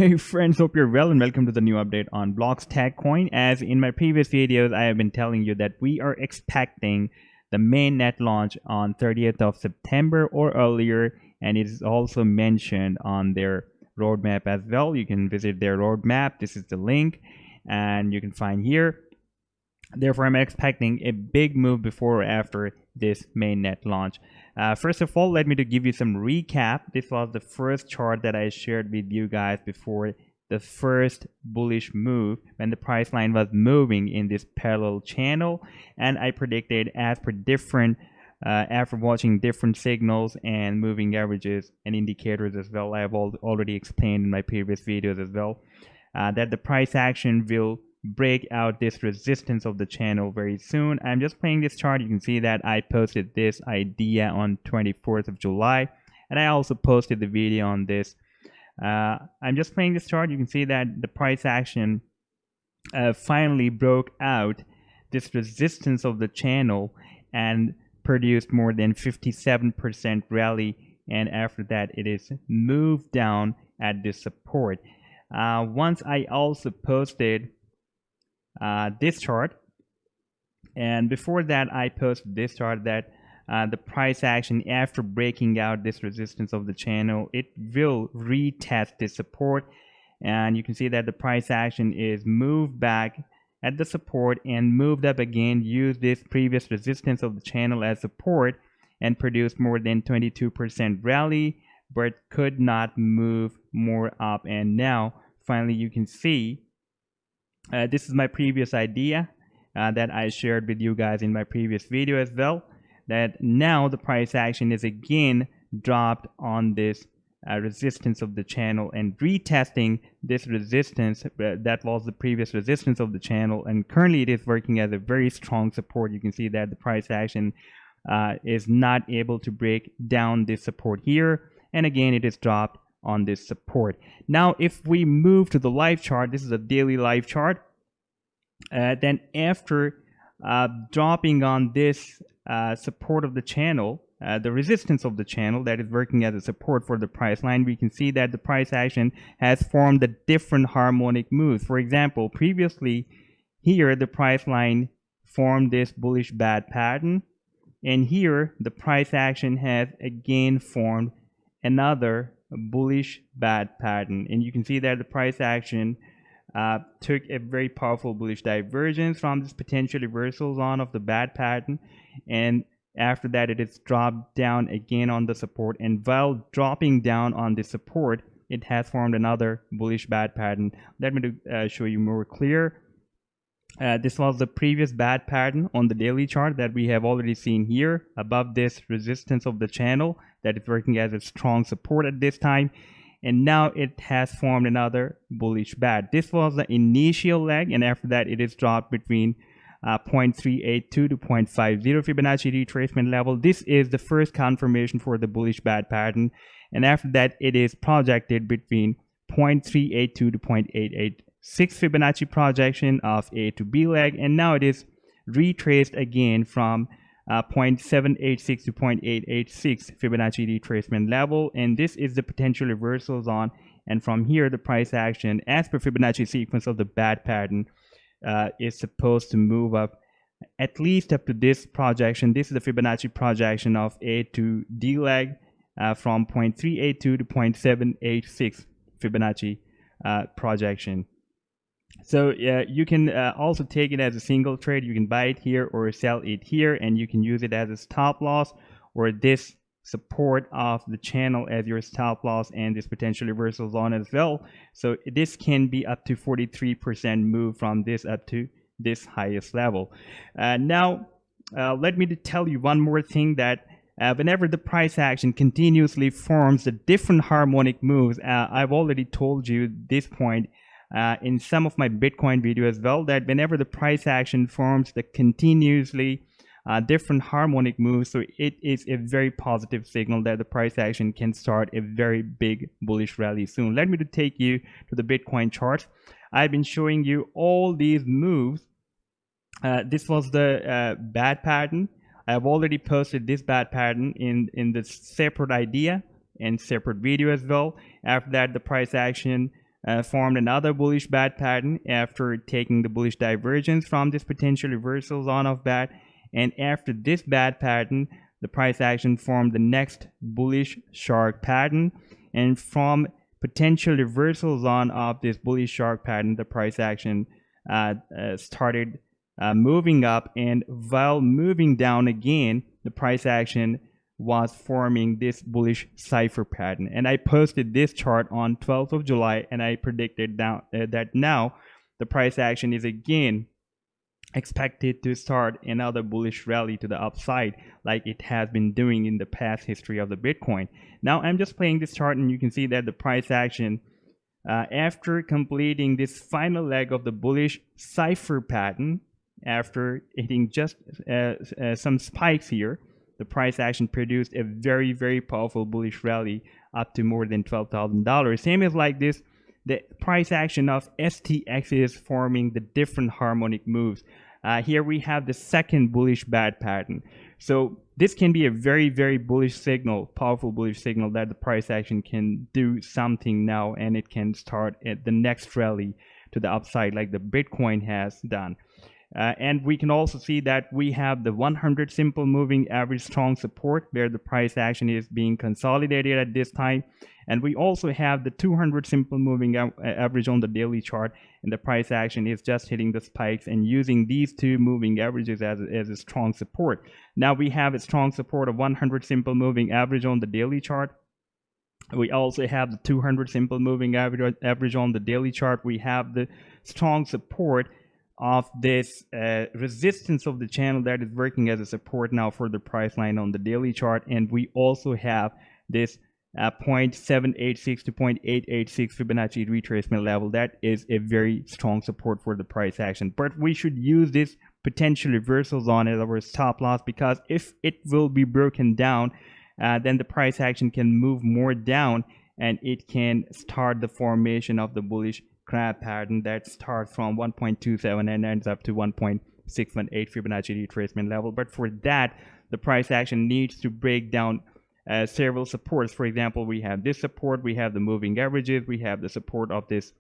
Hey friends, hope you're well and welcome to the new update on Blockstack coin. As in my previous videos, I have been telling you that we are expecting the mainnet launch on 30th of September or earlier, and it is also mentioned on their roadmap as well. You can visit their roadmap. This is the link and you can find here. Therefore, I'm expecting a big move before or after this mainnet launch. First of all, let me to give you some recap. This was the first chart that I shared with you guys before the first bullish move when the price line was moving in this parallel channel, and I predicted as per different after watching different signals and moving averages and indicators as well. I have already explained in my previous videos as well that the price action will break out this resistance of the channel very soon. I'm just playing this chart. You can see that I posted this idea on 24th of July, and I also posted the video on this. I'm just playing this chart. You can see that the price action finally broke out this resistance of the channel and produced more than 57% rally, and after that it is moved down at this support. Once I also posted this chart, and before that I posted this chart that the price action after breaking out this resistance of the channel, it will retest this support, and you can see that the price action is moved back at the support and moved up again, used this previous resistance of the channel as support and produced more than 22% rally, but could not move more up. And now finally you can see this is my previous idea that I shared with you guys in my previous video as well, that now the price action is again dropped on this resistance of the channel and retesting this resistance that was the previous resistance of the channel, and currently it is working as a very strong support. You can see that the price action is not able to break down this support here, and again it is dropped on this support. Now if we move to the live chart, this is a daily live chart, then after dropping on this support of the channel, the resistance of the channel that is working as a support for the price line, we can see that the price action has formed a different harmonic moves. For example, previously here the price line formed this bullish bad pattern, and here the price action has again formed another bullish bad pattern, and you can see that the price action took a very powerful bullish divergence from this potential reversal zone of the bad pattern, and after that it is dropped down again on the support, and while dropping down on the support it has formed another bullish bad pattern. Let me show you more clear. This was the previous bad pattern on the daily chart that we have already seen here above this resistance of the channel that is working as a strong support at this time, and now it has formed another bullish bad. This was the initial leg, and after that it is dropped between 0.382 to 0.50 Fibonacci retracement level. This is the first confirmation for the bullish bad pattern, and after that it is projected between 0.382 to 0.886 Fibonacci projection of A to B leg, and now it is retraced again from 0.786 to 0.886 Fibonacci retracement level, and this is the potential reversal zone, and from here the price action as per Fibonacci sequence of the bad pattern is supposed to move up at least up to this projection. This is the Fibonacci projection of A to D leg from 0.382 to 0.786 Fibonacci projection. So you can also take it as a single trade. You can buy it here or sell it here, and you can use it as a stop loss or this support of the channel as your stop loss and this potential reversal zone as well. So this can be up to 43% move from this up to this highest level. Now let me tell you one more thing, that whenever the price action continuously forms the different harmonic moves, I've already told you this point in some of my Bitcoin video as well, that whenever the price action forms the continuously different harmonic moves, so it is a very positive signal that the price action can start a very big bullish rally soon. Let me take you to the Bitcoin chart. I've been showing you all these moves. This was the bad pattern. I've already posted this bad pattern in the separate idea and separate video as well. After that, the price action formed another bullish bat pattern after taking the bullish divergence from this potential reversal zone of bat. And after this bat pattern, the price action formed the next bullish shark pattern. And from potential reversal zone of this bullish shark pattern, the price action started moving up. And while moving down again, the price action was forming this bullish cipher pattern. And I posted this chart on 12th of July, and I predicted that now the price action is again expected to start another bullish rally to the upside, like it has been doing in the past history of the Bitcoin. Now I'm just playing this chart, and you can see that the price action after completing this final leg of the bullish cipher pattern, after hitting just some spikes here, the price action produced a very, very powerful bullish rally up to more than $12,000. Same as like this, the price action of STX is forming the different harmonic moves. Here we have the second bullish bat pattern. So this can be a very, very bullish signal, powerful bullish signal that the price action can do something now, and it can start at the next rally to the upside like the Bitcoin has done. And we can also see that we have the 100 simple moving average strong support where the price action is being consolidated at this time. And we also have the 200 simple moving average on the daily chart, and the price action is just hitting the spikes and using these two moving averages as a strong support. Now we have a strong support of 100 simple moving average on the daily chart. We also have the 200 simple moving average on the daily chart. We have the strong support of this resistance of the channel that is working as a support now for the price line on the daily chart. And we also have this 0.786 to 0.886 Fibonacci retracement level. That is a very strong support for the price action. But we should use this potential reversal zone as our stop loss, because if it will be broken down, then the price action can move more down, and it can start the formation of the bullish crab pattern that starts from 1.27 and ends up to 1.618 Fibonacci retracement level. But for that, the price action needs to break down several supports. For example, we have this support, we have the moving averages, we have the support of this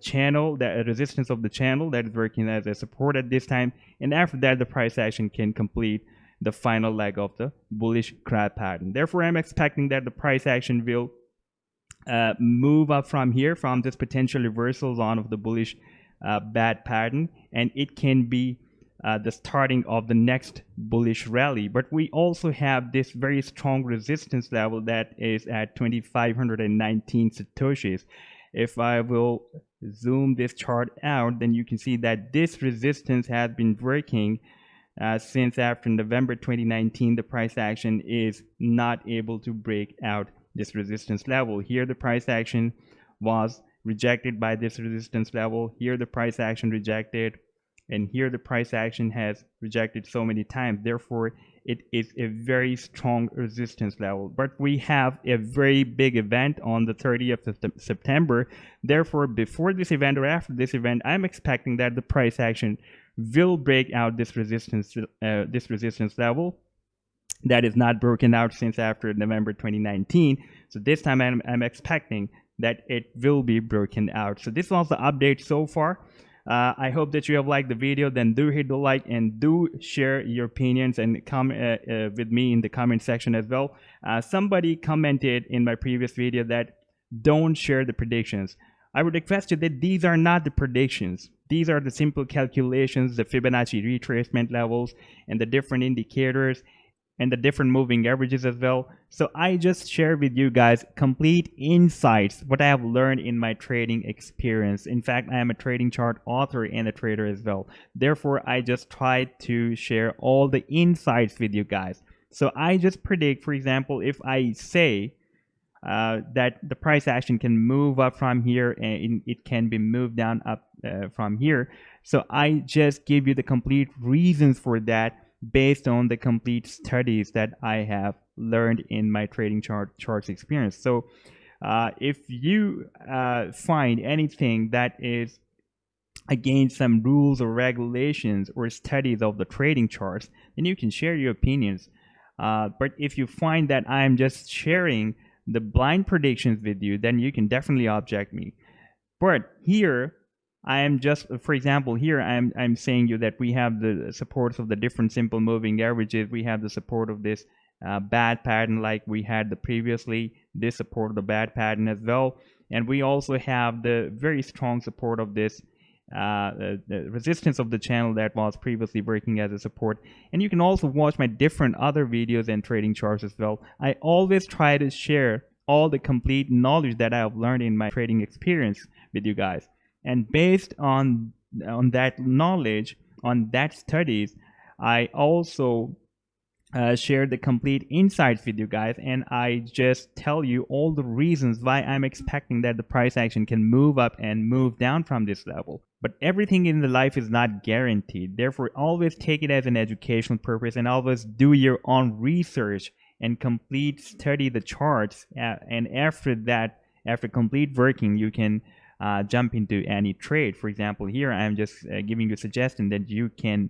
channel, that resistance of the channel that is working as a support at this time. And after that, the price action can complete the final leg of the bullish crab pattern. Therefore, I'm expecting that the price action will move up from here, from this potential reversal zone of the bullish bat pattern, and it can be the starting of the next bullish rally. But we also have this very strong resistance level that is at 2,519 satoshis. If I will zoom this chart out, then you can see that this resistance has been working since after November 2019. The price action is not able to break out this resistance level. Here the price action was rejected by this resistance level. Here the price action rejected, and here the price action has rejected so many times. Therefore, it is a very strong resistance level. But we have a very big event on the 30th of September. Therefore, before this event or after this event, I'm expecting that the price action will break out this resistance level that is not broken out since after November 2019. So this time I'm expecting that it will be broken out. So this was the update so far. I hope that you have liked the video. Then do hit the like and do share your opinions and comment with me in the comment section as well. Somebody commented in my previous video that don't share the predictions. I would request you that these are not the predictions. These are the simple calculations, the Fibonacci retracement levels, and the different indicators, and the different moving averages as well. So I just share with you guys complete insights, what I have learned in my trading experience. In fact, I am a trading chart author and a trader as well. Therefore, I just try to share all the insights with you guys. So I just predict, for example, if I say that the price action can move up from here and it can be moved down up from here. So I just give you the complete reasons for that, based on the complete studies that I have learned in my trading charts experience. So if you find anything that is against some rules or regulations or studies of the trading charts, then you can share your opinions. But if you find that I'm just sharing the blind predictions with you, then you can definitely object me. But here I am just, for example, here I'm saying you that we have the supports of the different simple moving averages. We have the support of this bad pattern like we had the previously, this support of the bad pattern as well, and we also have the very strong support of this the resistance of the channel that was previously working as a support. And you can also watch my different other videos and trading charts as well. I always try to share all the complete knowledge that I have learned in my trading experience with you guys, and based on that knowledge, on that studies, I also share the complete insights with you guys, and I just tell you all the reasons why I'm expecting that the price action can move up and move down from this level. But everything in the life is not guaranteed. Therefore, always take it as an educational purpose, and always do your own research and complete study the charts. And after that, after complete working, you can jump into any trade. For example, here I'm just giving you a suggestion that you can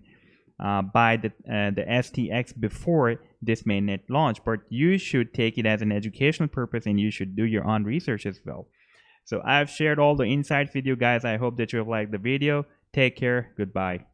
buy the STX before this mainnet launch, but you should take it as an educational purpose, and you should do your own research as well. So I've shared all the insights with you guys. I hope that you have liked the video. Take care. Goodbye.